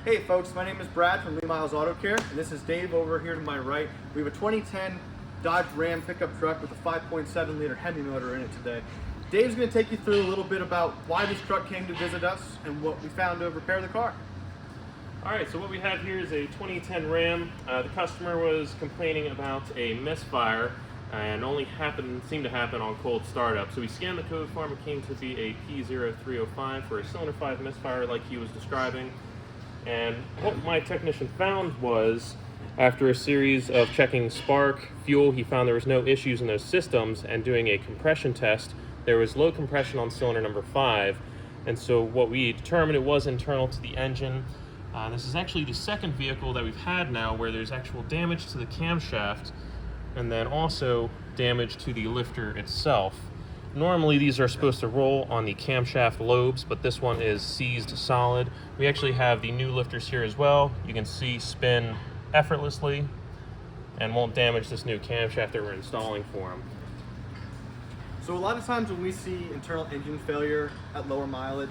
Hey folks, my name is Brad from Lee Myles Auto Care, and this is Dave over here to my right. We have a 2010 Dodge Ram pickup truck with a 5.7 liter Hemi motor in it today. Dave's going to take you through a little bit about why this truck came to visit us and what we found to repair the car. Alright, so what we have here is a 2010 Ram. The customer was complaining about a misfire and only seemed to happen on cold startup. So we scanned the code for him. It came to be a P0305 for a cylinder 5 misfire like he was describing. And what my technician found was, after a series of checking spark, fuel, he found there was no issues in those systems, and doing a compression test, there was low compression on cylinder number 5. And so what we determined, it was internal to the engine. This is actually the second vehicle that we've had now where there's actual damage to the camshaft and then also damage to the lifter itself. Normally these are supposed to roll on the camshaft lobes, but this one is seized solid. We actually have the new lifters here as well. You can see spin effortlessly and won't damage this new camshaft that we're installing for him. So a lot of times when we see internal engine failure at lower mileage,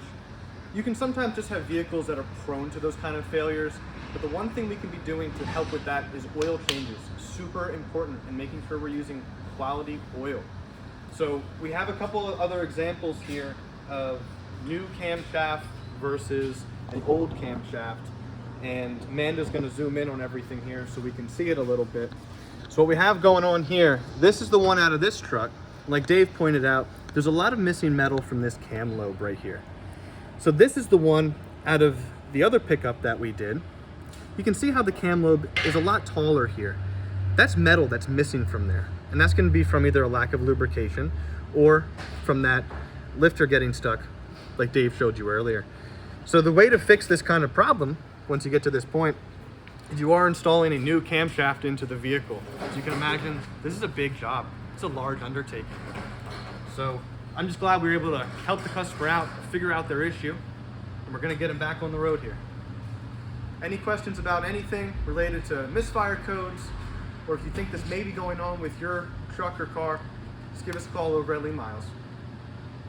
you can sometimes just have vehicles that are prone to those kind of failures, but the one thing we can be doing to help with that is oil changes. Super important, and making sure we're using quality oil. So we have a couple of other examples here of new camshaft versus an old camshaft, and Amanda's going to zoom in on everything here so we can see it a little bit. So what we have going on here, this is the one out of this truck. Like Dave pointed out, there's a lot of missing metal from this cam lobe right here. So this is the one out of the other pickup that we did. You can see how the cam lobe is a lot taller here. That's metal that's missing from there. And that's going to be from either a lack of lubrication or from that lifter getting stuck like Dave showed you earlier. So the way to fix this kind of problem, once you get to this point, is you are installing a new camshaft into the vehicle. As you can imagine, this is a big job. It's a large undertaking. So I'm just glad we were able to help the customer out, figure out their issue, and we're going to get them back on the road here. Any questions about anything related to misfire codes, or if you think this may be going on with your truck or car, just give us a call over at Lee Myles.